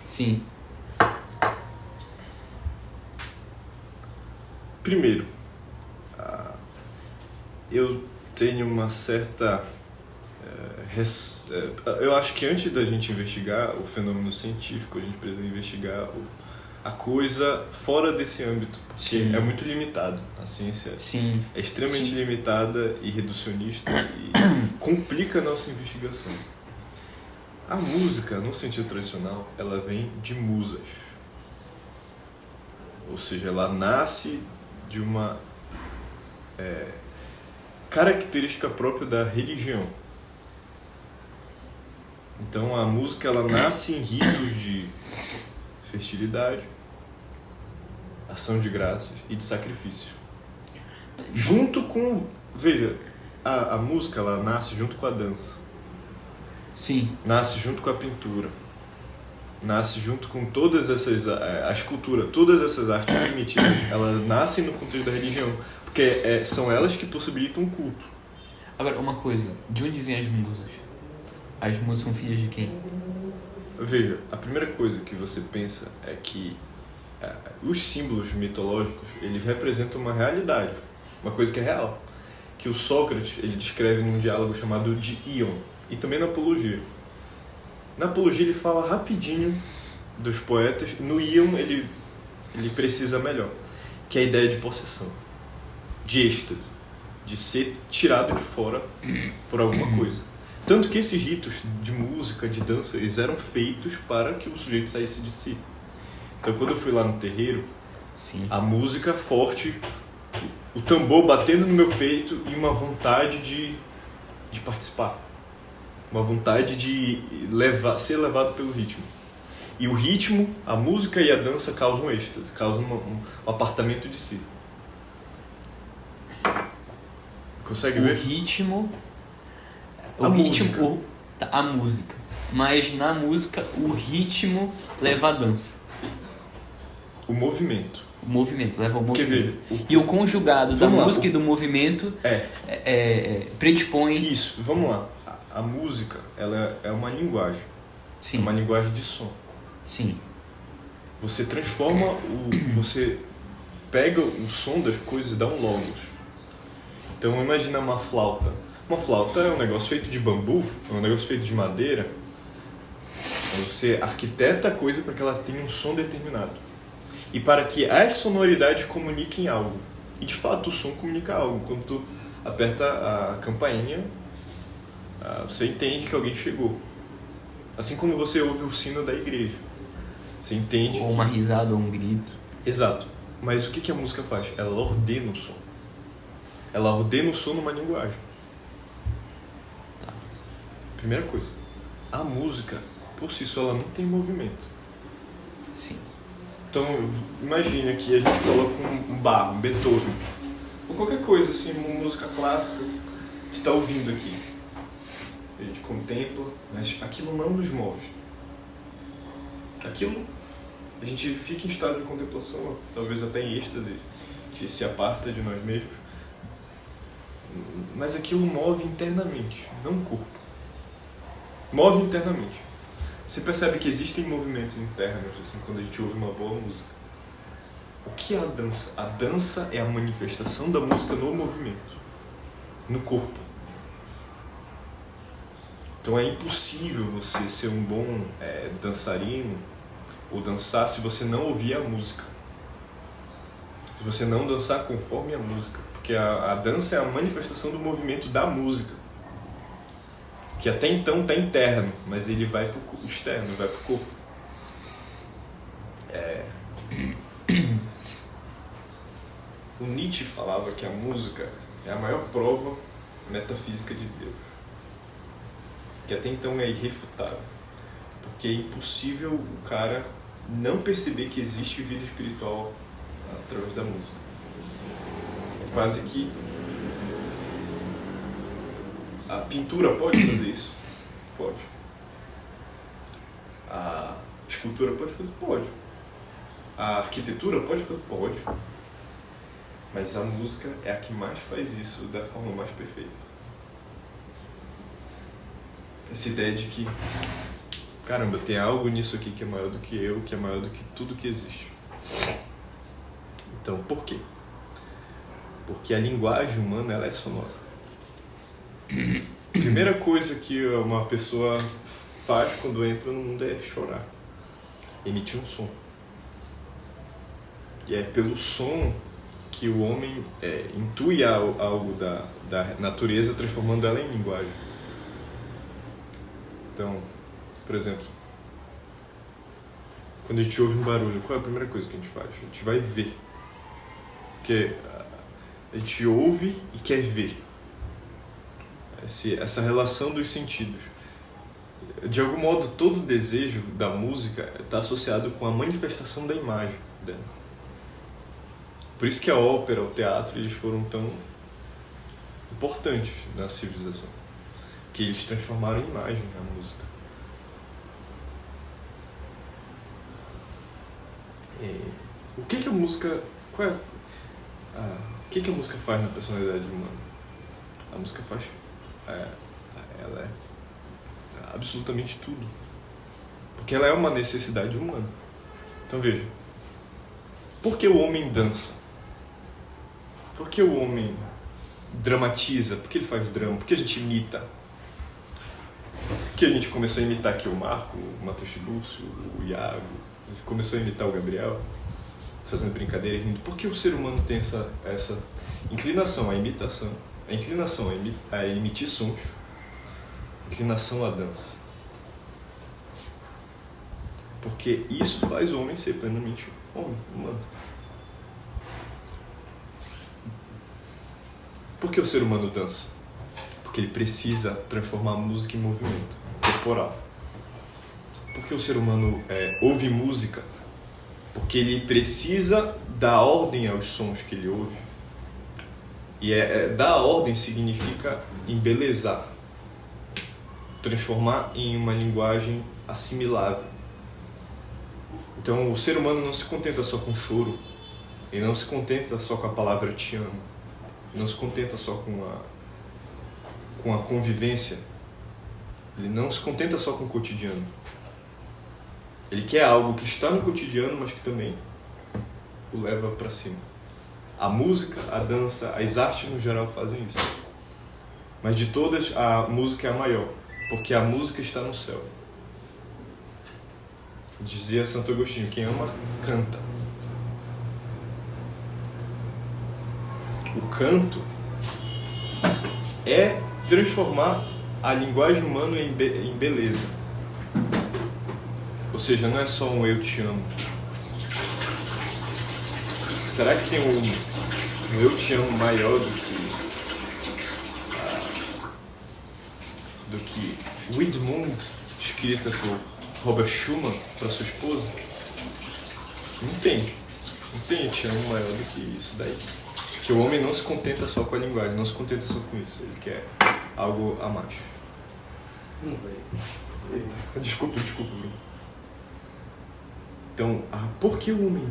Sim. Primeiro, eu tenho uma certa... eu acho que antes da gente investigar o fenômeno científico, a gente precisa investigar a coisa fora desse âmbito, porque Sim. é muito limitado. A ciência Sim. é extremamente Sim. limitada e reducionista e complica a nossa investigação. A música, no sentido tradicional, ela vem de musas. Ou seja, ela nasce de uma característica própria da religião. Então a música ela nasce em ritos de fertilidade, ação de graças e de sacrifício. Junto com... Veja, a música ela nasce junto com a dança. Sim. Nasce junto com a pintura. Nasce junto com todas essas... a escultura, todas essas artes primitivas, elas nascem no contexto da religião. Porque são elas que possibilitam o culto. Agora, uma coisa. De onde vêm as musas? As musas são filhas de quem? Veja, a primeira coisa que você pensa é que os símbolos mitológicos, eles representam uma realidade, uma coisa que é real. Que o Sócrates, ele descreve num diálogo chamado de Ion, e também na Apologia. Na Apologia ele fala rapidinho dos poetas, no Ion ele precisa melhor, que é a ideia de possessão, de êxtase, de ser tirado de fora por alguma coisa. Tanto que esses ritos de música, de dança, eles eram feitos para que o sujeito saísse de si. Então quando eu fui lá no terreiro, Sim. a música forte, o tambor batendo no meu peito e uma vontade de participar. Uma vontade de ser levado pelo ritmo. E o ritmo, a música e a dança causam êxtase, causam um apartamento de si. Consegue ver? O ritmo... A música. A música. Mas na música, o ritmo leva a dança. O movimento. O movimento leva ao Porque movimento. veja, E o conjugado da Vamos lá, música e do movimento predispõe... Isso, vamos lá. A música, ela é uma linguagem. Sim. É uma linguagem de som. Sim. Você transforma você pega o som das coisas e dá um logos. Então imagina uma flauta. Uma flauta é um negócio feito de bambu, é um negócio feito de madeira. Você arquiteta a coisa para que ela tenha um som determinado. E para que as sonoridades comuniquem algo. E de fato o som comunica algo. Quando tu aperta a campainha, você entende que alguém chegou. Assim como você ouve o sino da igreja. Você entende. Ou uma risada ou um grito. Exato. Mas o que a música faz? Ela ordena o som. Ela ordena o som numa linguagem. Primeira coisa. A música, por si só, ela não tem movimento. Sim. Então, imagine que a gente coloca um Bach, um Beethoven, ou qualquer coisa assim, uma música clássica, que está ouvindo aqui. A gente contempla, mas aquilo não nos move. Aquilo, a gente fica em estado de contemplação, talvez até em êxtase, a gente se aparta de nós mesmos, mas aquilo move internamente, não o corpo. Move internamente. Você percebe que existem movimentos internos, assim, quando a gente ouve uma boa música. O que é a dança? A dança é a manifestação da música no movimento, no corpo. Então é impossível você ser um bom dançarino ou dançar se você não ouvir a música. Se você não dançar conforme a música. Porque a dança é a manifestação do movimento da música. Que até então está interno, mas ele vai para o externo, vai para o corpo. O Nietzsche falava que a música é a maior prova metafísica de Deus. Que até então é irrefutável. Porque é impossível o cara não perceber que existe vida espiritual através da música. É quase que... A pintura pode fazer isso? Pode. A escultura pode fazer? Pode. A arquitetura pode fazer? Pode. Mas a música é a que mais faz isso da forma mais perfeita. Essa ideia de que caramba, tem algo nisso aqui que é maior do que eu, que é maior do que tudo que existe. Então, por quê? Porque a linguagem humana, ela é sonora. Primeira coisa que uma pessoa faz quando entra no mundo é chorar. Emitir um som. E é pelo som que o homem intui algo da natureza, transformando ela em linguagem. Então, por exemplo, quando a gente ouve um barulho, qual é a primeira coisa que a gente faz? A gente vai ver. Porque a gente ouve e quer ver. Essa relação dos sentidos. De algum modo, todo desejo da música está associado com a manifestação da imagem dela. Por isso que a ópera, o teatro, eles foram tão importantes na civilização. Que eles transformaram em imagem a música. O que a música... o que a música faz na personalidade humana? A música faz... ela é absolutamente tudo. Porque ela é uma necessidade humana. Então veja. Por que o homem dança? Por que o homem dramatiza? Por que ele faz drama? Por que a gente imita? Por que a gente começou a imitar aqui o Marco, o Matheus Tiburcio, o Iago? A gente começou a imitar o Gabriel, fazendo brincadeira e rindo. Por que o ser humano tem essa inclinação à imitação? A inclinação a emitir sons, inclinação à dança. Porque isso faz o homem ser plenamente homem, humano. Por que o ser humano dança? Porque ele precisa transformar a música em movimento corporal. Por que o ser humano ouve música? Porque ele precisa dar ordem aos sons que ele ouve. E dar ordem significa embelezar, transformar em uma linguagem assimilável. Então o ser humano não se contenta só com choro, ele não se contenta só com a palavra te amo, ele não se contenta só com a convivência, ele não se contenta só com o cotidiano. Ele quer algo que está no cotidiano, mas que também o leva para cima. A música, a dança, as artes no geral fazem isso. Mas de todas, a música é a maior, porque a música está no céu. Dizia Santo Agostinho, quem ama, canta. O canto é transformar a linguagem humana em beleza. Ou seja, não é só um eu te amo. Será que tem um eu te amo maior do que Widmund, escrita por Robert Schumann para sua esposa? Não tem. Não tem eu te amo maior do que isso daí. Porque o homem não se contenta só com a linguagem, não se contenta só com isso. Ele quer algo a mais. Não vai. Desculpa, Bruno. Então, por que o homem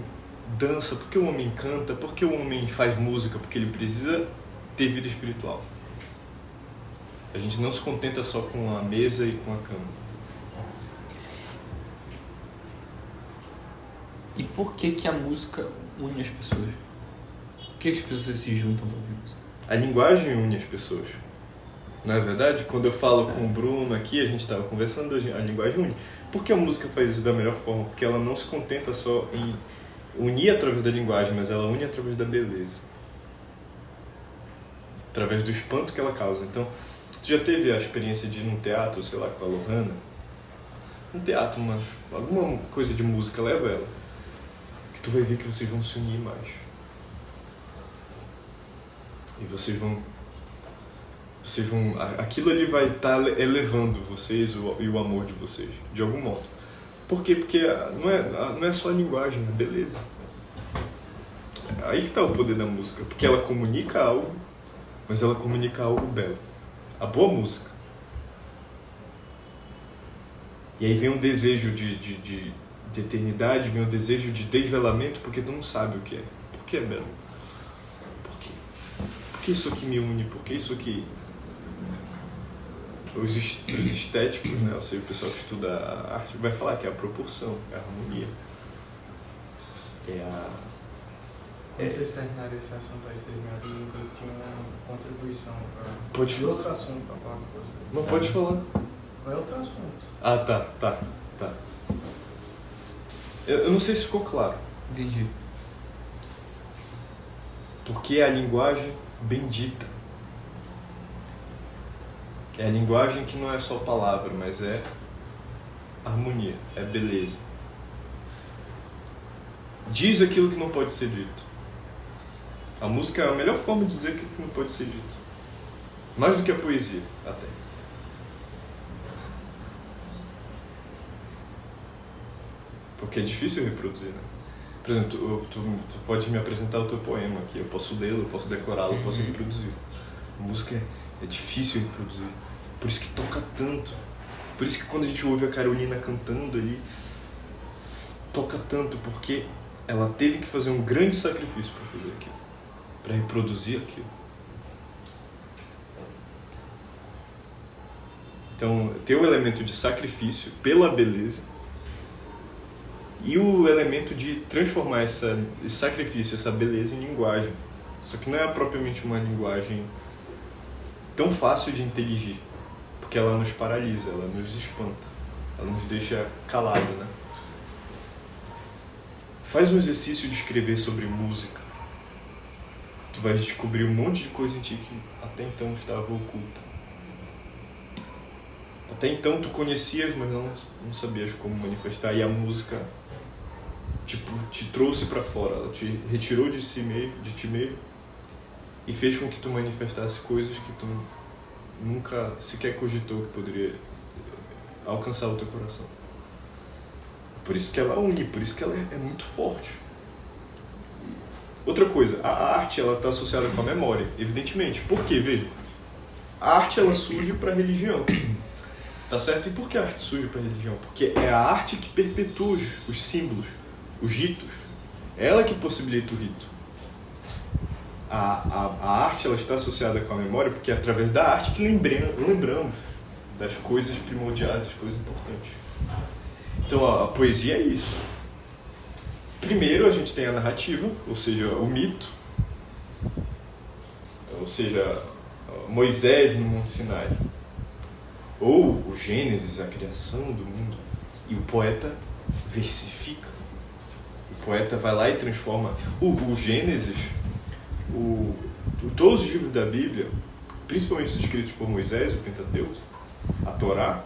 dança? Por que o homem canta? Por que o homem faz música? Porque ele precisa ter vida espiritual. A gente não se contenta só com a mesa e com a cama. E por que a música une as pessoas? Por que as pessoas se juntam para ouvir música? A linguagem une as pessoas. Não é verdade? Quando eu falo com o Bruno aqui, a gente estava conversando, a linguagem une. Por que a música faz isso da melhor forma? Porque ela não se contenta só em unir através da linguagem, mas ela une através da beleza. Através do espanto que ela causa. Então, tu já teve a experiência de ir num teatro, sei lá, com a Lohana? Um teatro, mas alguma coisa de música, leva ela. Que tu vai ver que vocês vão se unir mais. E vocês vão... aquilo ali vai estar elevando vocês e o amor de vocês, de algum modo. Por quê? Porque não é só a linguagem, é beleza. Aí que está o poder da música. Porque ela comunica algo, mas ela comunica algo belo. A boa música. E aí vem um desejo de eternidade, vem um desejo de desvelamento, porque tu não sabe o que é. Por que é belo? Por quê? Por que isso aqui me une? Por que isso aqui... os estéticos, né? Ou seja, o pessoal que estuda a arte vai falar que é a proporção, é a harmonia. É a... Quando vocês terminarem esse assunto aí, vocês me avisam que eu tinha uma contribuição Pode de outro assunto pra falar com vocês. Não pode falar. É outro assunto. Ah, tá. Eu não sei se ficou claro. Entendi. Porque é a linguagem bendita. É a linguagem que não é só palavra, mas é harmonia, é beleza. Diz aquilo que não pode ser dito. A música é a melhor forma de dizer aquilo que não pode ser dito. Mais do que a poesia, até. Porque é difícil reproduzir, né? Por exemplo, tu pode me apresentar o teu poema aqui, eu posso lê-lo, eu posso decorá-lo, eu posso reproduzir. A música é difícil reproduzir. Por isso que toca tanto. Por isso que quando a gente ouve a Carolina cantando ali, toca tanto, porque ela teve que fazer um grande sacrifício para fazer aquilo, para reproduzir aquilo. Então, tem o elemento de sacrifício pela beleza e o elemento de transformar esse sacrifício, essa beleza em linguagem. Só que não é propriamente uma linguagem tão fácil de inteligir, porque ela nos paralisa, ela nos espanta, ela nos deixa calado, né? Faz um exercício de escrever sobre música. Tu vais descobrir um monte de coisa em ti que até então estava oculta. Até então tu conhecias, mas não sabias como manifestar. E a música, tipo, te trouxe para fora. Ela te retirou de ti mesmo e fez com que tu manifestasse coisas que tu nunca sequer cogitou que poderia alcançar o teu coração. Por isso que ela une, por isso que ela é muito forte. Outra coisa, a arte ela está associada com a memória, evidentemente. Por quê? Veja, a arte ela surge para a religião. Tá certo? E por que a arte surge para a religião? Porque é a arte que perpetua os símbolos, os ritos. É ela que possibilita o rito. A arte ela está associada com a memória porque é através da arte que lembramos das coisas primordiais, das coisas importantes. Então a poesia é isso. Primeiro a gente tem a narrativa, ou seja, o mito, ou seja, Moisés no Monte Sinai, ou o Gênesis, a criação do mundo, e o poeta versifica. O poeta vai lá e transforma o Gênesis, todos os livros da Bíblia, principalmente os escritos por Moisés, o Pentateuco, a Torá,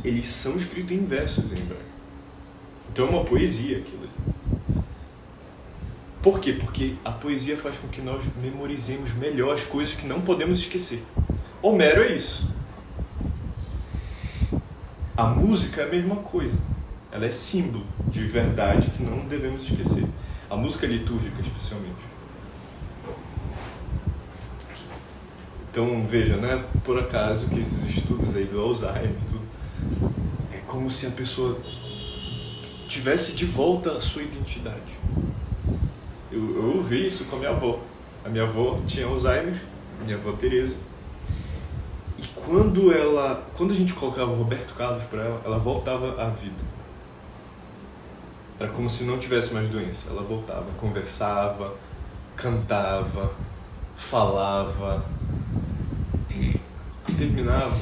eles são escritos em versos em hebraico. Então é uma poesia aquilo ali. Por quê? Porque a poesia faz com que nós memorizemos melhor as coisas que não podemos esquecer. Homero é isso. A música é a mesma coisa. Ela é símbolo de verdade que não devemos esquecer. A música litúrgica, especialmente. Então, veja, não é por acaso que esses estudos aí do Alzheimer, tudo, é como se a pessoa tivesse de volta a sua identidade. Eu ouvi isso com a minha avó. A minha avó tinha Alzheimer, minha avó Teresa. E quando a gente colocava o Roberto Carlos para ela, ela voltava à vida. Era como se não tivesse mais doença. Ela voltava, conversava, cantava, falava, terminava,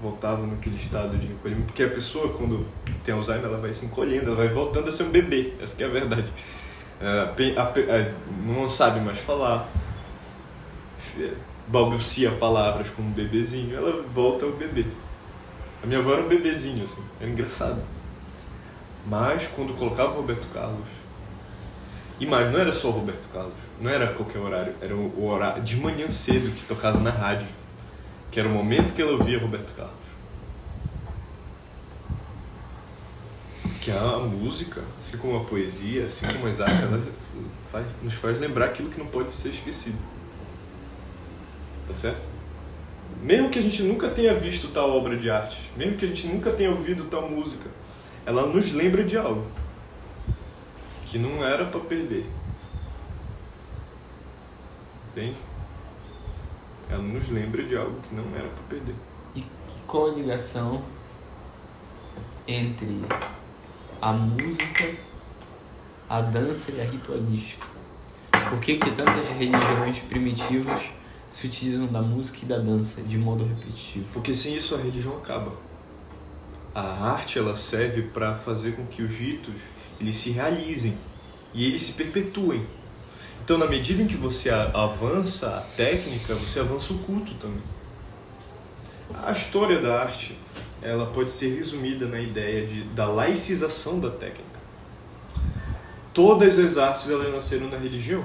voltava naquele estado de encolhimento, porque a pessoa quando tem Alzheimer ela vai se encolhendo, ela vai voltando a ser um bebê, essa que é a verdade. Não sabe mais falar, balbucia palavras como um bebezinho, ela volta ao bebê. A minha avó era um bebezinho, assim, era engraçado. Mas quando colocava o Roberto Carlos, mas não era só o Roberto Carlos, não era qualquer horário, era o horário de manhã cedo que tocava na rádio, que era o momento que ela ouvia Roberto Carlos. Que a música, assim como a poesia, assim como as artes, ela nos faz lembrar aquilo que não pode ser esquecido. Tá certo? Mesmo que a gente nunca tenha visto tal obra de arte, mesmo que a gente nunca tenha ouvido tal música, ela nos lembra de algo que não era para perder. Entende? Ela nos lembra de algo que não era para perder. E qual a ligação entre a música, a dança e a ritualística? Por que tantas religiões primitivas se utilizam da música e da dança de modo repetitivo? Porque sem isso a religião acaba. A arte ela serve para fazer com que os ritos eles se realizem e eles se perpetuem. Então, na medida em que você avança a técnica, você avança o culto também. A história da arte ela pode ser resumida na ideia da laicização da técnica. Todas as artes elas nasceram na religião.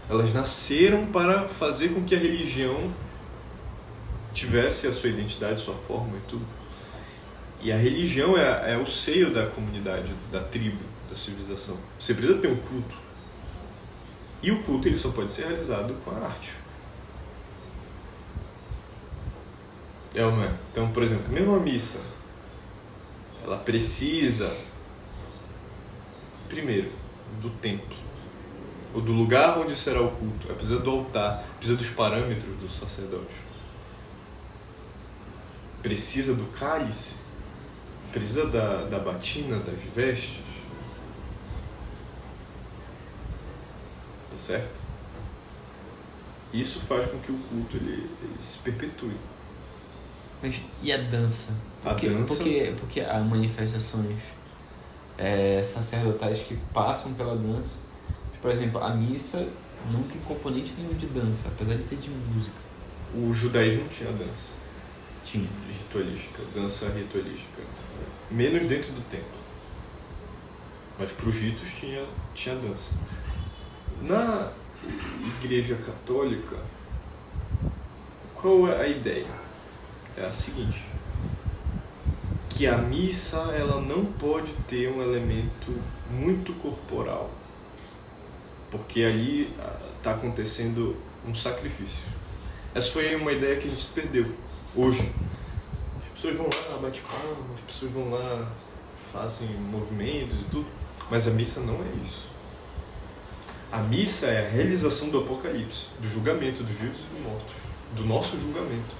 Elas nasceram para fazer com que a religião tivesse a sua identidade, sua forma e tudo. E a religião é o seio da comunidade, da tribo, da civilização. Você precisa ter um culto. E o culto ele só pode ser realizado com a arte. É ou não é? Então, por exemplo, mesmo a missa, ela precisa, primeiro, do templo, ou do lugar onde será o culto. Ela precisa do altar, precisa dos parâmetros do sacerdote. Precisa do cálice, precisa da batina, das vestes. Tá certo? Isso faz com que o culto ele se perpetue. Mas e a dança? Porque há manifestações sacerdotais que passam pela dança. Por exemplo, a missa não tem componente nenhum de dança, apesar de ter de música. O judaísmo tinha dança. Tinha. Ritualística, dança ritualística. Menos dentro do templo. Mas para os ritos tinha dança. Na Igreja Católica, qual é a ideia? É a seguinte: que a missa ela não pode ter um elemento muito corporal, porque ali está acontecendo um sacrifício. Essa foi uma ideia que a gente perdeu hoje. As pessoas vão lá, bate palma, as pessoas vão lá, fazem movimentos e tudo, mas a missa não é isso. A missa é a realização do Apocalipse, do julgamento dos vivos e dos mortos, do nosso julgamento.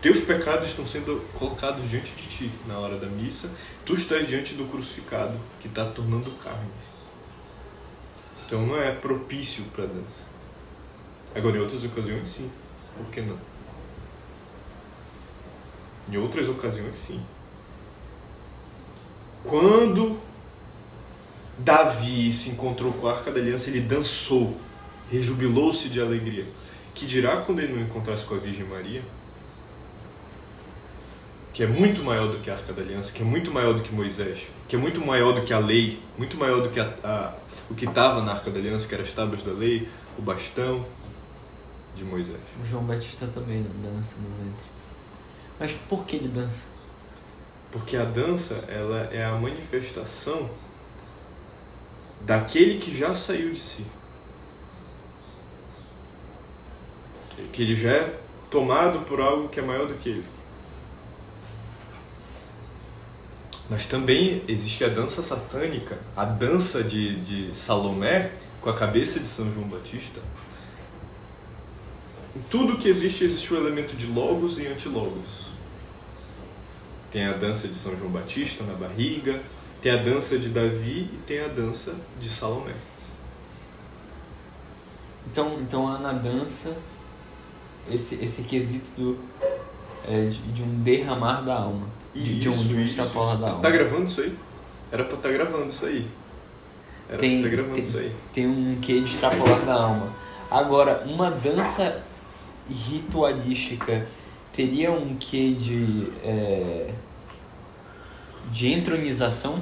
Teus pecados estão sendo colocados diante de ti na hora da missa. Tu estás diante do crucificado, que está tornando carne. Então não é propício para a dança. Agora, em outras ocasiões, sim. Por que não? Em outras ocasiões, sim. Quando Davi se encontrou com a Arca da Aliança, ele dançou, rejubilou-se de alegria. Que dirá quando ele não encontrasse com a Virgem Maria? Que é muito maior do que a Arca da Aliança, que é muito maior do que Moisés, que é muito maior do que a lei, muito maior do que o que estava na Arca da Aliança, que eram as tábuas da lei, o bastão de Moisés. O João Batista também dança no ventre. Mas por que ele dança? Porque a dança ela é a manifestação daquele que já saiu de si. Que ele já é tomado por algo que é maior do que ele. Mas também existe a dança satânica, a dança de Salomé com a cabeça de São João Batista. Em tudo que existe o elemento de logos e antilogos. Tem a dança de São João Batista na barriga, tem a dança de Davi e tem a dança de Salomé. Então há na dança esse quesito de um derramar da alma. De um extrapolar da alma. Tá gravando isso aí? Era pra estar gravando isso aí. Tem um quê de extrapolar da alma. Agora, uma dança ritualística teria um quê de entronização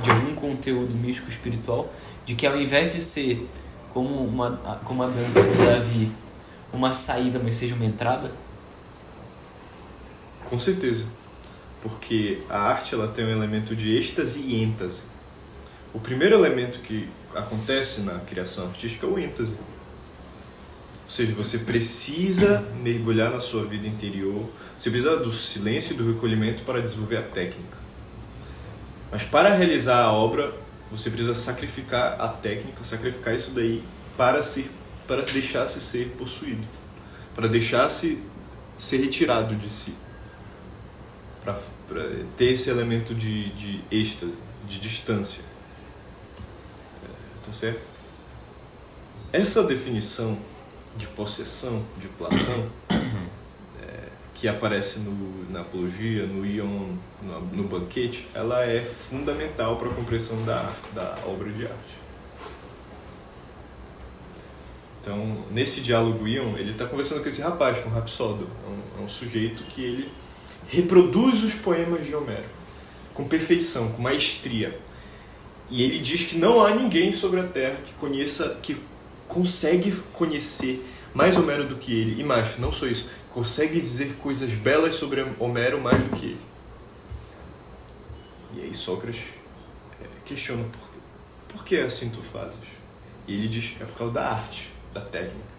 de algum conteúdo místico espiritual, de que ao invés de ser como a dança do Davi, uma saída, mas seja uma entrada? Com certeza. Porque a arte ela tem um elemento de êxtase e êntase. O primeiro elemento que acontece na criação artística é o êntase. Ou seja, você precisa mergulhar na sua vida interior, você precisa do silêncio e do recolhimento para desenvolver a técnica. Mas para realizar a obra, você precisa sacrificar a técnica, sacrificar isso daí para para deixar-se ser possuído, para deixar-se ser retirado de si, para ter esse elemento de êxtase, de distância. Tá certo? Essa definição de possessão de Platão, que aparece na Apologia, no Ion, no Banquete, ela é fundamental para a compreensão da obra de arte. Então, nesse diálogo Ion, ele está conversando com esse rapaz, com o Rapsódo. É um sujeito que ele reproduz os poemas de Homero com perfeição, com maestria. E ele diz que não há ninguém sobre a Terra que consegue conhecer mais Homero do que ele. E mais, não só isso, consegue dizer coisas belas sobre Homero mais do que ele. E aí Sócrates questiona por que assim tu fazes? E ele diz que é por causa da arte, da técnica.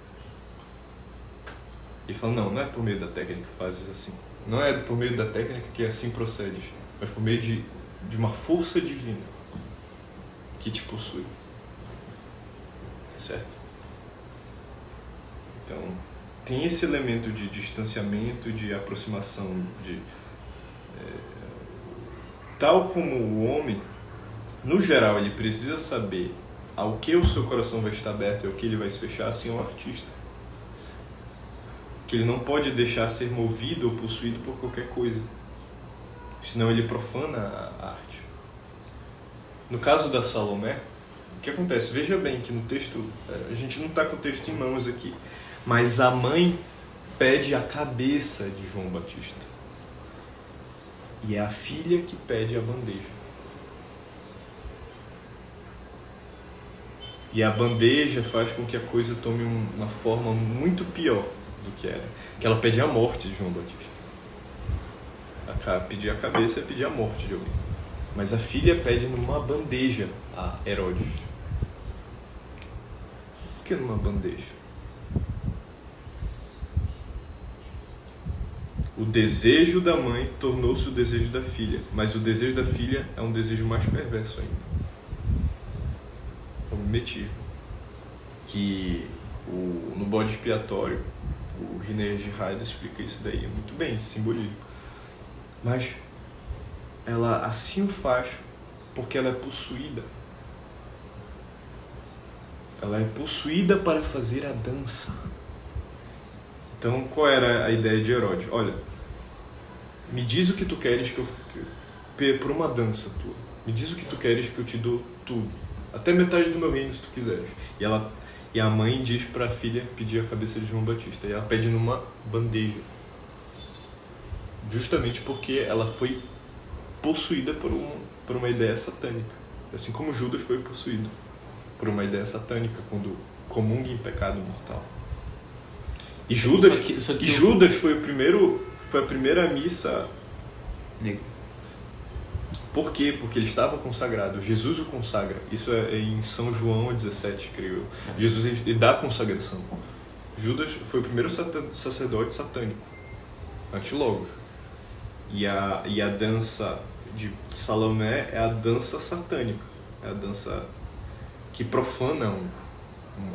Ele fala, não é por meio da técnica que fazes assim. Não é por meio da técnica que assim procedes, mas por meio de uma força divina que te possui. Tá certo? Então, tem esse elemento de distanciamento, de aproximação, tal como o homem, no geral, ele precisa saber ao que o seu coração vai estar aberto e ao que ele vai se fechar, assim é um artista. Que ele não pode deixar ser movido ou possuído por qualquer coisa, senão ele profana a arte. No caso da Salomé, o que acontece? Veja bem que no texto, a gente não está com o texto em mãos aqui, mas a mãe pede a cabeça de João Batista. E é a filha que pede a bandeja. E a bandeja faz com que a coisa tome uma forma muito pior do que era. Que ela pede a morte de João Batista. Pedir a cabeça é pedir a morte de alguém. Mas a filha pede numa bandeja a Herodes. Por que numa bandeja? O desejo da mãe tornou-se o desejo da filha, mas o desejo da filha é um desejo mais perverso ainda. O mimetismo. Que no bode expiatório, o René Girard explica isso daí muito bem, esse simbolismo. Mas ela assim o faz porque ela é possuída. Ela é possuída para fazer a dança. Então, qual era a ideia de Herodes? Olha, me diz o que tu queres por uma dança tua. Me diz o que tu queres que eu te dou tudo. Até metade do meu reino, se tu quiseres. E a mãe diz para a filha pedir a cabeça de João Batista. E ela pede numa bandeja. Justamente porque ela foi possuída por uma ideia satânica. Assim como Judas foi possuído por uma ideia satânica quando comunga em pecado mortal. E Judas, Judas foi a primeira missa negro. Por quê? Porque ele estava consagrado. Jesus o consagra. Isso é em São João 17, creio eu. Jesus ele dá a consagração. Judas foi o primeiro sacerdote satânico. Antilogos. E a dança de Salomé é a dança satânica. É a dança que profana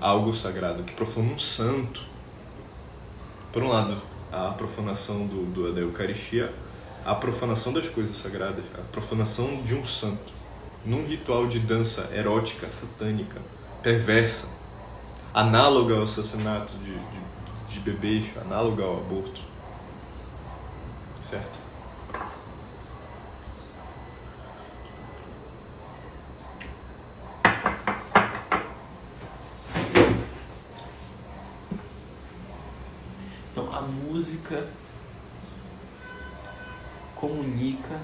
algo sagrado, que profana um santo. Por um lado, a profanação da Eucaristia, a profanação das coisas sagradas, a profanação de um santo, num ritual de dança erótica, satânica, perversa, análoga ao assassinato de bebês, análoga ao aborto. Certo? Então, a música comunica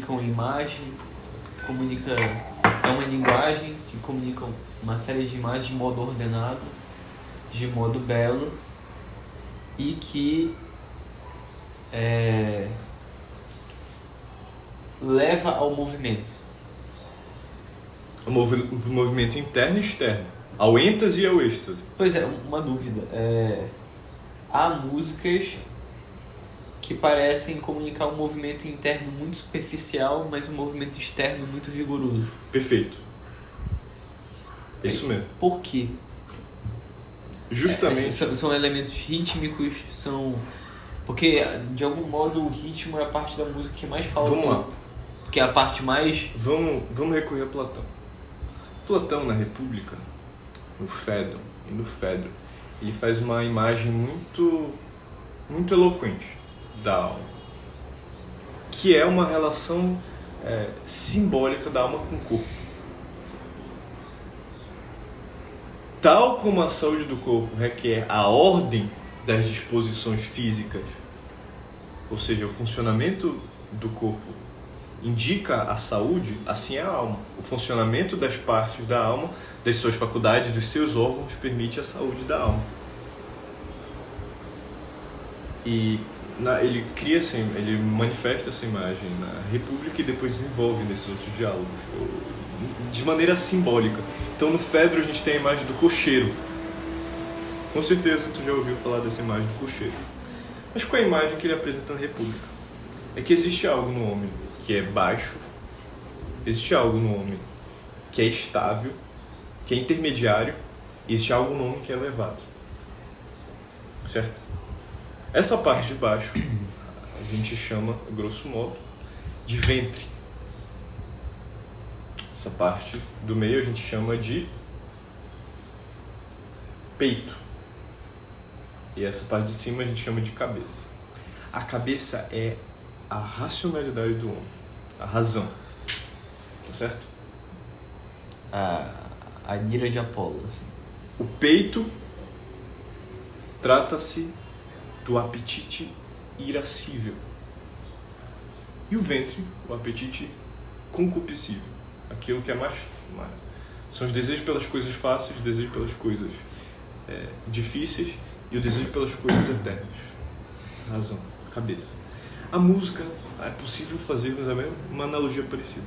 uma imagem, é uma linguagem que comunica uma série de imagens de modo ordenado, de modo belo, e que leva ao movimento. O movimento interno e externo, ao êntase e ao êxtase. Pois é, uma dúvida. Há músicas que parecem comunicar um movimento interno muito superficial, mas um movimento externo muito vigoroso. Perfeito. Isso mesmo. Por quê? Justamente. São elementos rítmicos, são... Porque, de algum modo, o ritmo é a parte da música que mais fala. Vamos lá. Que é a parte mais... Vamos recorrer a Platão. Platão, na República, no Fédon e no Fedro, ele faz uma imagem muito eloquente da alma, que é uma relação simbólica da alma com o corpo. Tal como a saúde do corpo requer a ordem das disposições físicas, ou seja, o funcionamento do corpo indica a saúde, assim é a alma. O funcionamento das partes da alma, das suas faculdades, dos seus órgãos, permite a saúde da alma. E ele cria assim, ele manifesta essa imagem na República e depois desenvolve nesses outros diálogos, de maneira simbólica. Então no Fedro a gente tem a imagem do cocheiro. Com certeza tu já ouviu falar dessa imagem do cocheiro. Mas qual é a imagem que ele apresenta na República? É que existe algo no homem que é baixo, existe algo no homem que é estável, que é intermediário, e existe algo no homem que é elevado. Certo? Essa parte de baixo a gente chama, grosso modo, de ventre. Essa parte do meio a gente chama de peito. E essa parte de cima a gente chama de cabeça. A cabeça é a racionalidade do homem, a razão. Tá certo? A ira de Apolo, assim. O peito trata-se do apetite irascível. E o ventre, o apetite concupiscível. Aquilo que é mais... São os desejos pelas coisas fáceis, o desejo pelas coisas difíceis e o desejo pelas coisas eternas. Razão, cabeça. A música, é possível fazermos uma analogia parecida.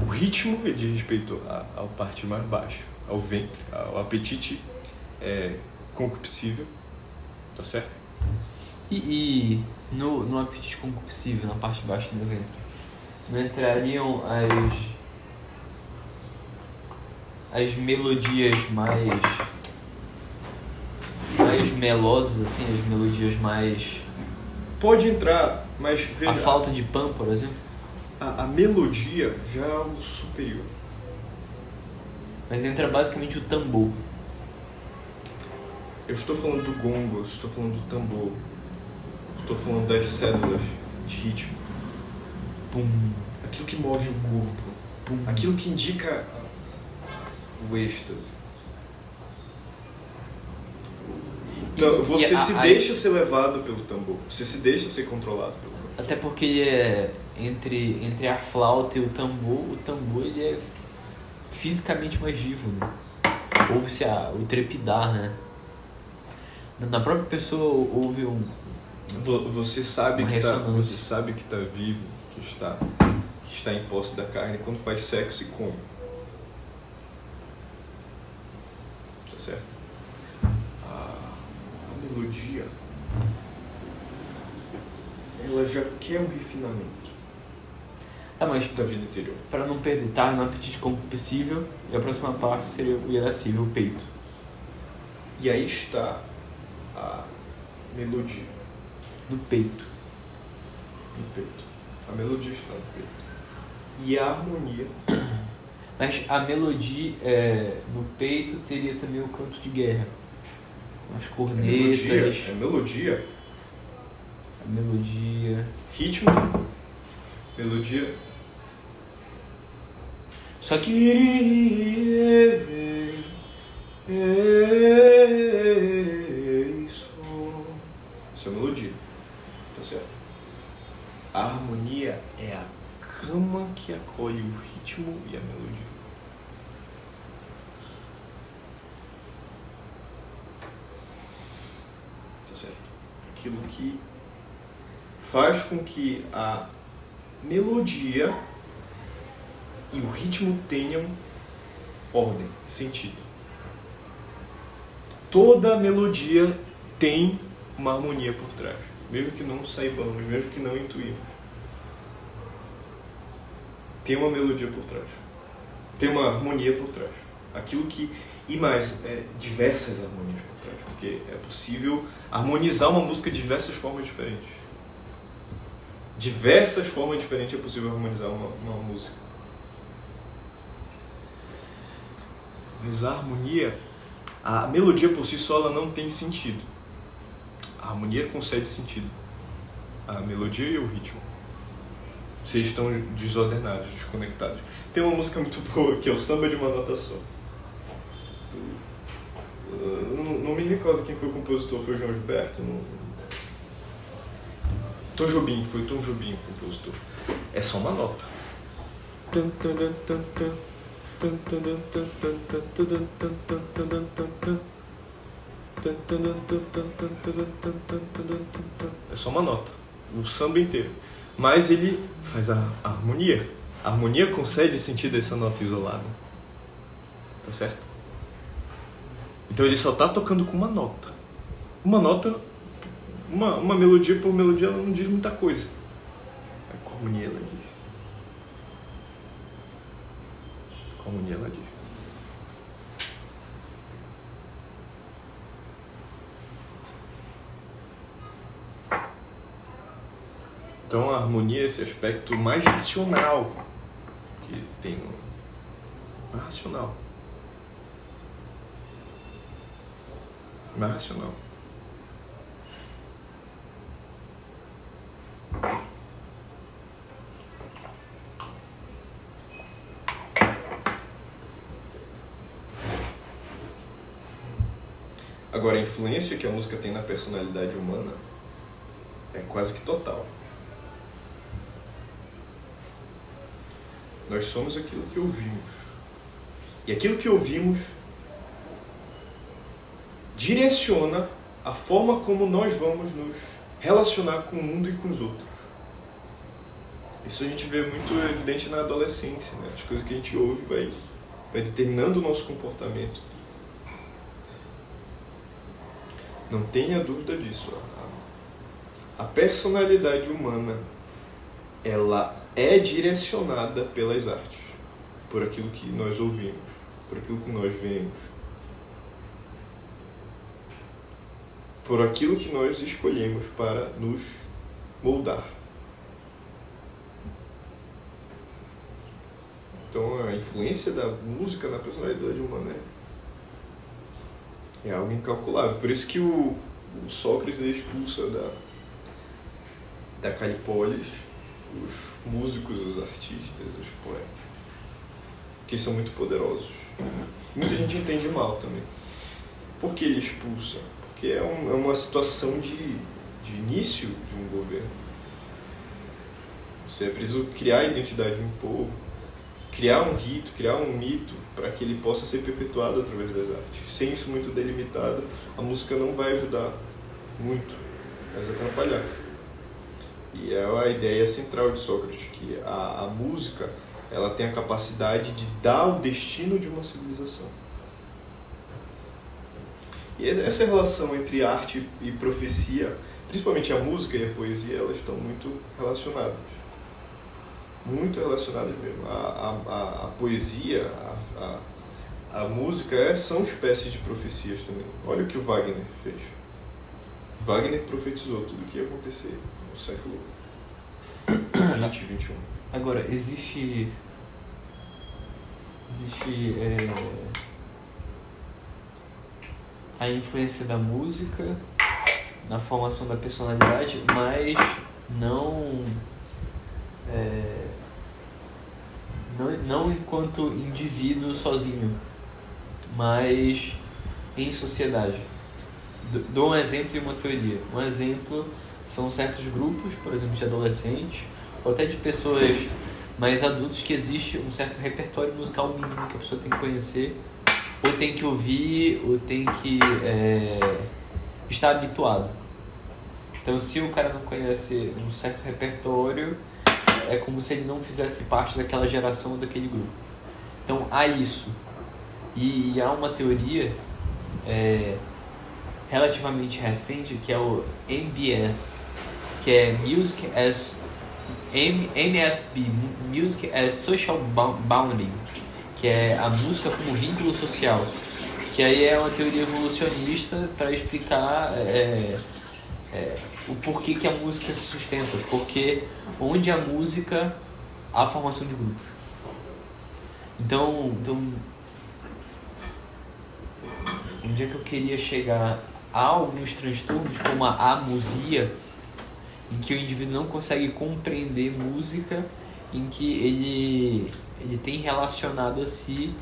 O ritmo ele diz respeito à parte mais baixa, ao ventre, ao apetite concupiscível. Tá certo? E no apetite concupiscível, na parte de baixo do ventre, não entrariam as melodias mais melosas, assim, as melodias mais... Pode entrar, mas veja... A flauta de Pan, por exemplo? A melodia já é algo superior. Mas entra basicamente o tambor. Eu estou falando do gongo, eu estou falando do tambor, eu estou falando das células de ritmo. Pum. Aquilo que move o corpo. Pum. Aquilo que indica o êxtase. Então, você deixa ser levado pelo tambor, você se deixa ser controlado pelo tambor. Até porque ele é entre a flauta e o tambor ele é fisicamente mais vivo, né? Ouve-se o trepidar, né? Na própria pessoa houve Você sabe uma que ressonância. você sabe que está vivo, que está em posse da carne quando faz sexo e come. Tá certo? A melodia, ela já quer um refinamento Tá, mas da vida interior. para não perder, tá no apetite concupiscível e a próxima parte seria o irascível, o peito. E aí está a melodia No peito. no peito. A melodia está no peito. E a harmonia. Mas a melodia no peito teria também o canto de guerra. As cornetas. É melodia. A melodia. Ritmo. Melodia. Só que Isso é melodia. Tá certo? A harmonia é a cama que acolhe o ritmo e a melodia. Tá certo? Aquilo que faz com que a melodia e o ritmo tenham ordem, sentido. Toda melodia tem uma harmonia por trás. mesmo que não saibamos, mesmo que não intuímos, tem uma melodia por trás, tem uma harmonia por trás. Aquilo que, e mais, diversas harmonias por trás, porque é possível harmonizar uma música de diversas formas diferentes. Diversas formas diferentes é possível harmonizar uma música. Mas a harmonia, a melodia por si só, ela não tem sentido. A harmonia concede sentido. A melodia e o ritmo. Vocês estão desordenados, desconectados. Tem uma música muito boa que é o Samba de uma Nota Só. Não me recordo quem foi o compositor, foi o João Gilberto? Tom Jobim, foi Tom Jobim o compositor. É só uma nota. É só uma nota, o samba inteiro. Mas ele faz a harmonia. A harmonia concede sentido a essa nota isolada. Tá certo? Então ele só tá tocando com uma nota. Uma nota, uma melodia por melodia, ela não diz muita coisa. Com a harmonia ela diz. Com a harmonia ela diz. Então a harmonia é esse aspecto mais racional que tem. Mais racional. Mais racional. Agora, a influência que a música tem na personalidade humana é quase que total. Nós somos aquilo que ouvimos. E aquilo que ouvimos direciona a forma como nós vamos nos relacionar com o mundo e com os outros. Isso a gente vê muito evidente na adolescência, né? As coisas que a gente ouve vai determinando o nosso comportamento. Não tenha dúvida disso. A personalidade humana, ela é direcionada pelas artes, por aquilo que nós ouvimos, por aquilo que nós vemos, por aquilo que nós escolhemos para nos moldar. Então a influência da música na personalidade humana é algo incalculável. Por isso que o Sócrates expulsa da Calipólis os músicos, os artistas, os poetas, que são muito poderosos. Muita gente entende mal também. Por que ele expulsa? Porque é uma situação de início de um governo. Você é preciso criar a identidade de um povo, criar um rito, criar um mito para que ele possa ser perpetuado através das artes. Sem isso muito delimitado, a música não vai ajudar muito, mas atrapalhar. E é a ideia central de Sócrates, que a música, ela tem a capacidade de dar o destino de uma civilização. E essa relação entre arte e profecia, principalmente a música e a poesia, elas estão muito relacionadas. Muito relacionadas mesmo. A poesia, a música são espécies de profecias também. Olha o que o Wagner fez. Wagner profetizou tudo o que ia acontecer no século XX e XXI. Agora, existe a influência da música na formação da personalidade, mas não enquanto indivíduo sozinho, mas em sociedade. Dou um exemplo e uma teoria. Um exemplo são certos grupos, por exemplo, de adolescentes, ou até de pessoas mais adultas, que existe um certo repertório musical mínimo que a pessoa tem que conhecer, ou tem que ouvir, ou tem que estar habituado. Então, se o cara não conhece um certo repertório, é como se ele não fizesse parte daquela geração ou daquele grupo. Então, há isso. E há uma teoria relativamente recente, que é o MBS, que é MSB, Music as Social Bounding, que é a música como vínculo social, que aí é uma teoria evolucionista para explicar o porquê que a música se sustenta, porque onde a música há formação de grupos. Então onde é que eu queria chegar? Há alguns transtornos como a amusia, em que o indivíduo não consegue compreender música, em que ele tem relacionado a si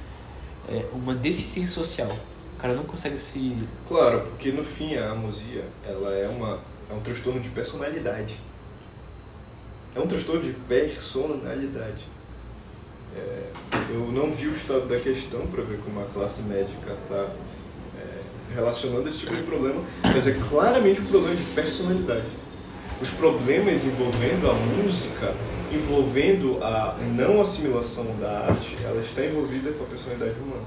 uma deficiência social. O cara não consegue se... Claro, porque no fim a amusia ela é um transtorno de personalidade. É um transtorno de personalidade. Eu não vi o estado da questão para ver como a classe médica está relacionando esse tipo de problema, mas é claramente um problema de personalidade. Os problemas envolvendo a música, envolvendo a não assimilação da arte, ela está envolvida com a personalidade humana.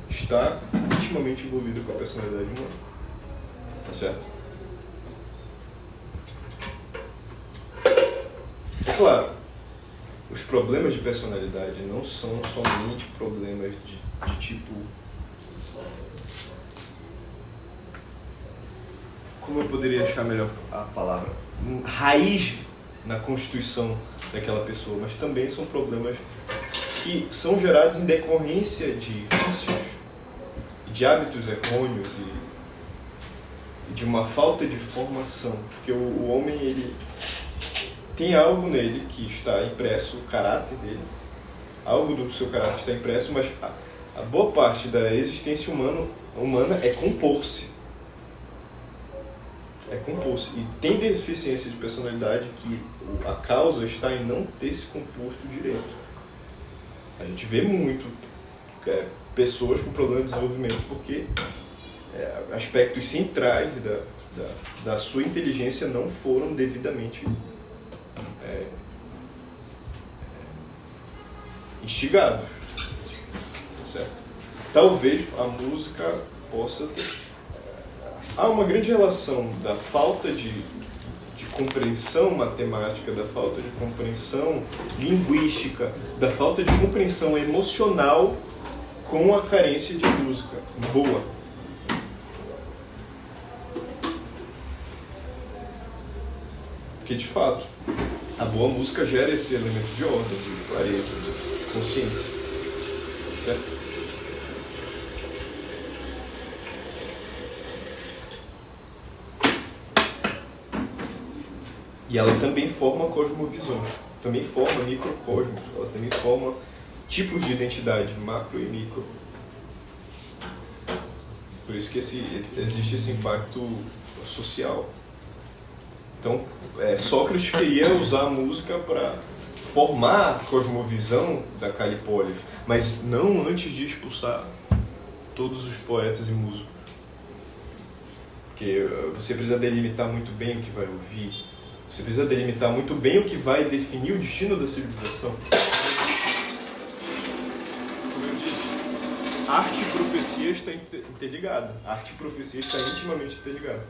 Está intimamente envolvida com a personalidade humana. Tá certo? É claro, os problemas de personalidade não são somente problemas de tipo... Como eu poderia achar melhor a palavra? Raiz na constituição daquela pessoa, mas também são problemas que são gerados em decorrência de vícios, de hábitos errôneos e de uma falta de formação. Porque o homem, ele tem algo nele que está impresso, o caráter dele, algo do seu caráter está impresso, mas a boa parte da existência humana é compor-se. E tem deficiência de personalidade que a causa está em não ter se composto direito. A gente vê muito pessoas com problema de desenvolvimento porque aspectos centrais da sua inteligência não foram devidamente instigados. Certo? Talvez a música possa ter... Há uma grande relação da falta de compreensão matemática, da falta de compreensão linguística, da falta de compreensão emocional com a carência de música boa. Porque, de fato, a boa música gera esse elemento de ordem, de clareza, de consciência. Certo? E ela também forma cosmovisões, também forma microcosmos, ela também forma tipos de identidade, macro e micro. Por isso que existe esse impacto social. Então, Sócrates queria usar a música para formar a cosmovisão da Calipólis, mas não antes de expulsar todos os poetas e músicos. Porque você precisa delimitar muito bem o que vai ouvir. Você precisa delimitar muito bem o que vai definir o destino da civilização. Como eu disse, arte e profecia está interligada. Arte e profecia está intimamente interligada.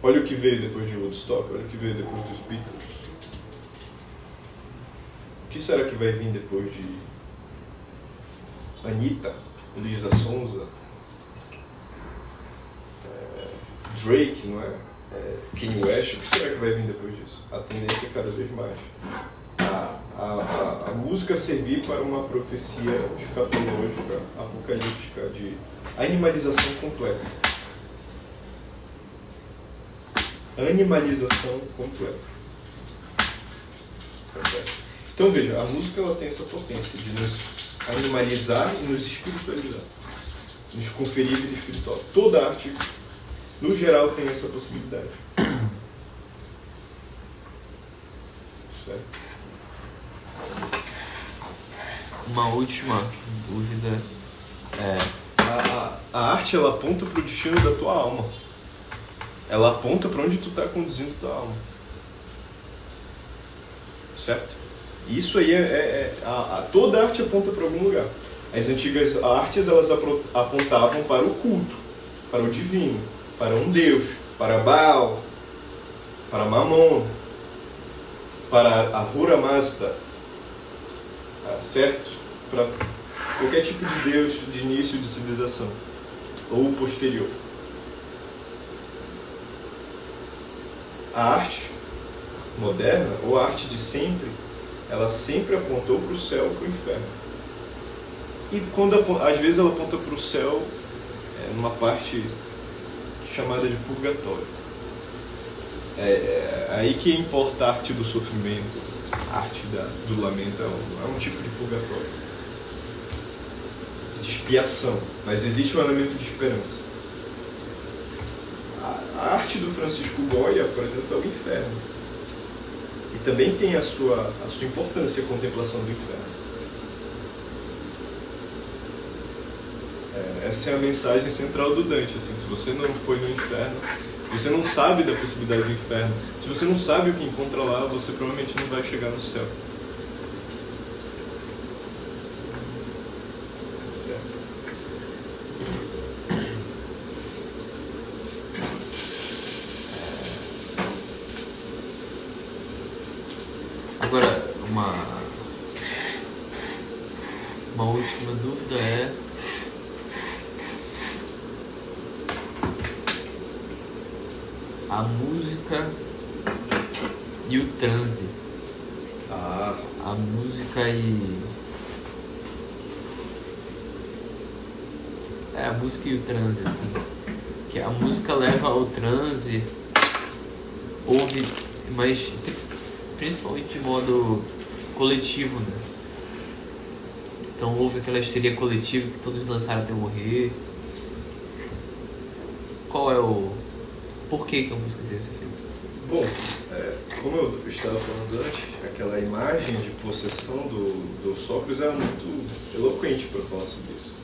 Olha o que veio depois de Woodstock, olha o que veio depois dos Beatles. O que será que vai vir depois de Anitta, Luísa Sonza, Drake, não é? Kanye West? O que será que vai vir depois disso? A tendência é cada vez mais a música servir para uma profecia escatológica, apocalíptica, de animalização completa. Animalização completa. Então veja, a música ela tem essa potência de nos animalizar e nos espiritualizar, nos conferir vida espiritual. Toda arte, no geral, tem essa possibilidade. Certo? Uma última dúvida a arte ela aponta para o destino da tua alma. Ela aponta para onde tu está conduzindo tua alma. Certo? Isso aí toda arte aponta para algum lugar. As antigas artes elas apontavam para o culto. para o divino, para um Deus, para Baal, para Mamon, para Ahura Mazda, certo? Para qualquer tipo de Deus de início de civilização, ou posterior. A arte moderna, ou a arte de sempre, ela sempre apontou para o céu e para o inferno. E às vezes ela aponta para o céu numa parte chamada de purgatório. Aí que importa a arte do sofrimento, a arte do lamento, é um tipo de purgatório, de expiação, mas existe um elemento de esperança. A arte do Francisco Goya apresenta o inferno, e também tem a sua importância a contemplação do inferno. Essa é a mensagem central do Dante. Assim, se você não foi no inferno, você não sabe da possibilidade do inferno, se você não sabe o que encontra lá, você provavelmente não vai chegar no céu. Certo? Agora, uma última dúvida é: a música e o transe. A música a música e o transe, assim. Que a música leva ao transe, mas principalmente de modo coletivo, né? Então houve aquela histeria coletiva que todos dançaram até morrer. Qual é por que a música tem esse efeito? Bom, como eu estava falando antes, aquela imagem de possessão do Sócrates é muito eloquente para falar sobre isso.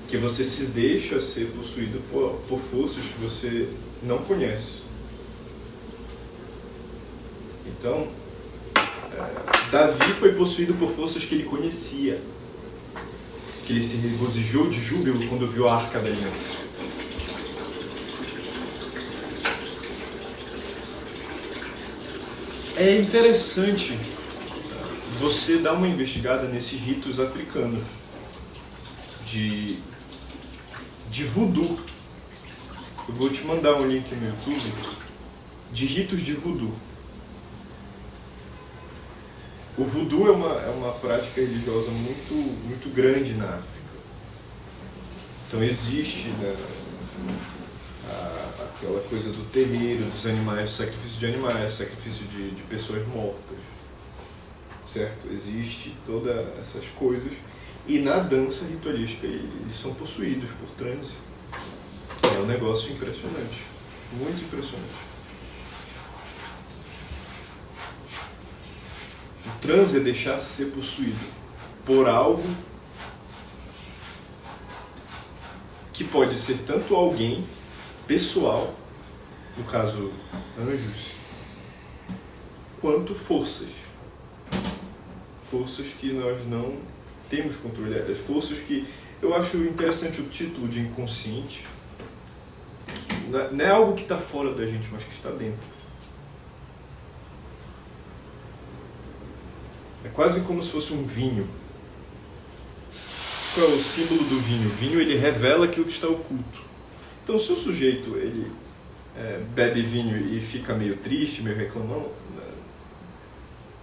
Que você se deixa ser possuído por forças que você não conhece. Então, Davi foi possuído por forças que ele conhecia. Que ele se regozijou de júbilo quando viu a Arca da Aliança. É interessante você dar uma investigada nesses ritos africanos de voodoo. Eu vou te mandar um link no YouTube de ritos de voodoo. O voodoo é uma prática religiosa muito grande na África. Então existe, né, aquela coisa do terreiro, dos animais, sacrifício de animais, sacrifício de pessoas mortas, certo? Existe todas essas coisas, e na dança ritualística eles são possuídos por transe. É um negócio impressionante, muito impressionante. O transe é deixar-se ser possuído por algo que pode ser tanto alguém pessoal, no caso anjos, quanto forças que nós não temos controle, as forças que eu acho interessante o título de inconsciente. Não é algo que está fora da gente, mas que está dentro. É quase como se fosse um vinho. Qual é o símbolo do vinho? O vinho, ele revela aquilo que está oculto. Então, se o sujeito ele bebe vinho e fica meio triste, meio reclamão,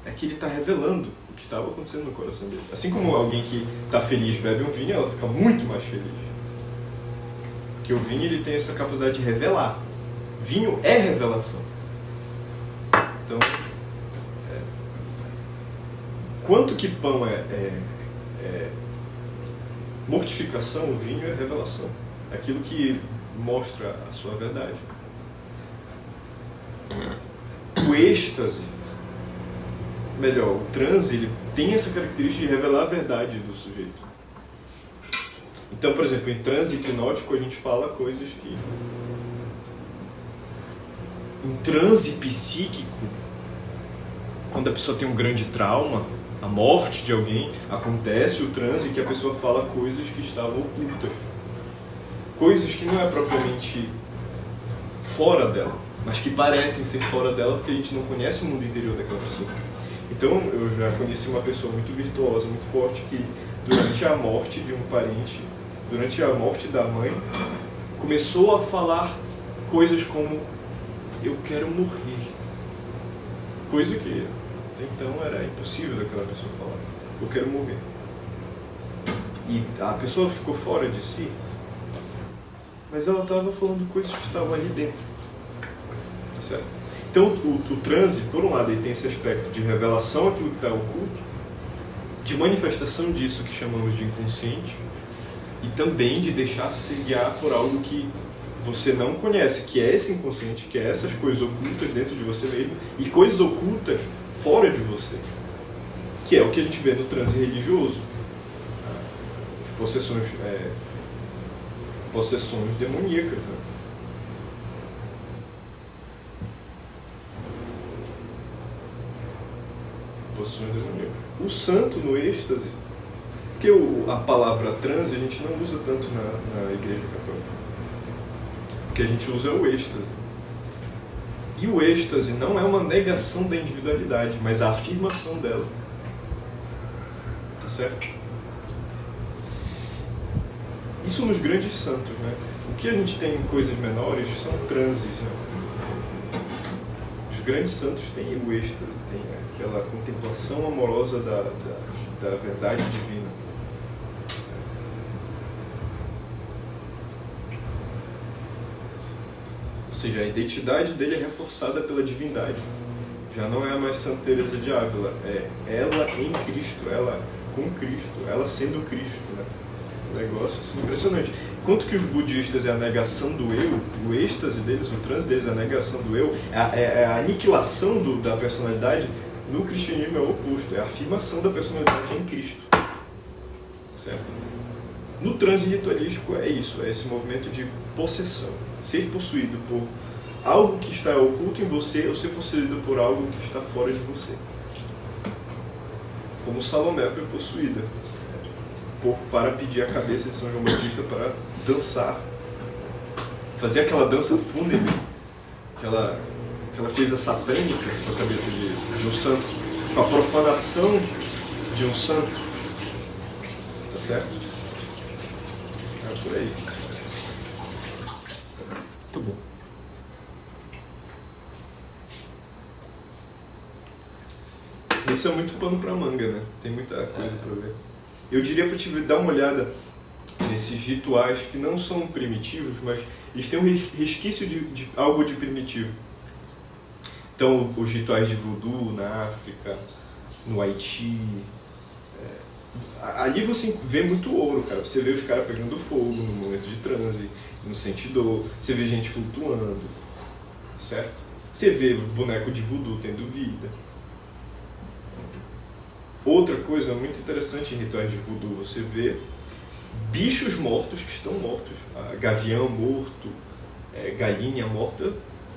é que ele está revelando o que estava acontecendo no coração dele. Assim como alguém que está feliz bebe um vinho, ela fica muito mais feliz. Porque o vinho ele tem essa capacidade de revelar. Vinho é revelação. Então, quanto que pão é mortificação, o vinho é revelação. Aquilo que mostra a sua verdade. O êxtase, melhor, o transe, ele tem essa característica de revelar a verdade do sujeito. Então, por exemplo, em transe hipnótico a gente fala coisas que... Em transe psíquico, quando a pessoa tem um grande trauma, a morte de alguém, acontece o transe que a pessoa fala coisas que estavam ocultas. coisas que não é propriamente fora dela, mas que parecem ser fora dela porque a gente não conhece o mundo interior daquela pessoa. Então eu já conheci uma pessoa muito virtuosa, muito forte, que durante a morte de um parente, durante a morte da mãe, começou a falar coisas como: eu quero morrer. Coisa que até então era impossível daquela pessoa falar. Eu quero morrer. E a pessoa ficou fora de si, mas ela estava falando coisas que estavam ali dentro. Tá certo? Então o transe, por um lado, ele tem esse aspecto de revelação àquilo que está oculto, de manifestação disso que chamamos de inconsciente, e também de deixar-se guiar por algo que você não conhece, que é esse inconsciente, que é essas coisas ocultas dentro de você mesmo e coisas ocultas fora de você, que é o que a gente vê no transe religioso. As possessões demoníacas, né? Possessões demoníacas. O santo no êxtase, porque a palavra transe a gente não usa tanto na Igreja Católica. O que a gente usa é o êxtase. E o êxtase não é uma negação da individualidade, mas a afirmação dela. Tá certo? Isso nos grandes santos, né? O que a gente tem em coisas menores são transes, né? Os grandes santos têm o êxtase, têm aquela contemplação amorosa da verdade divina. Ou seja, a identidade dele é reforçada pela divindade. Já não é mais Santa Teresa de Ávila, é ela em Cristo, ela com Cristo, ela sendo Cristo, né? Um negócio assim, impressionante. Enquanto que os budistas é a negação do eu, o êxtase deles, o transe deles é a negação do eu, é a aniquilação da personalidade, no cristianismo é o oposto, é a afirmação da personalidade em Cristo. Certo? No transe ritualístico é isso, é esse movimento de possessão. Ser possuído por algo que está oculto em você ou ser possuído por algo que está fora de você. Como Salomé foi possuída para pedir a cabeça de São João Batista para dançar, fazer aquela dança fúnebre, aquela coisa satânica com a cabeça de um santo, com a profanação de um santo. Tá certo? É por aí. Muito bom. Isso é muito pano pra manga, né? Tem muita coisa pra ver. Eu diria pra te dar uma olhada nesses rituais que não são primitivos, mas eles têm um resquício de algo de primitivo. Então, os rituais de voodoo na África, no Haiti. Ali você vê muito ouro, cara. Você vê os caras pegando fogo no momento de transe, no sentidor. Você vê gente flutuando, certo? Você vê boneco de voodoo tendo vida. Outra coisa muito interessante em rituais de voodoo, você vê bichos mortos que estão mortos, gavião morto, galinha morta,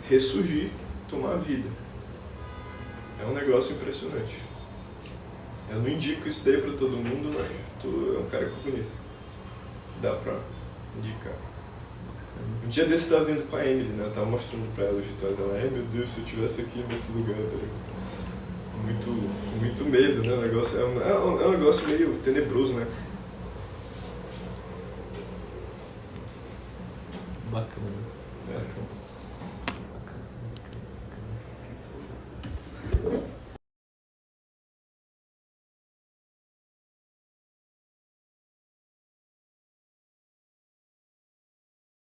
ressurgir, tomar vida. É um negócio impressionante. Eu não indico isso daí pra todo mundo, mas tu é um cara que eu conheço. Dá pra indicar. Um dia desse eu tava vendo com a Emily, né? Eu tava mostrando pra ela os rituais. Ela, meu Deus, se eu estivesse aqui nesse lugar, tá ligado? Muito medo, né? O negócio é um negócio meio tenebroso, né? Bacana.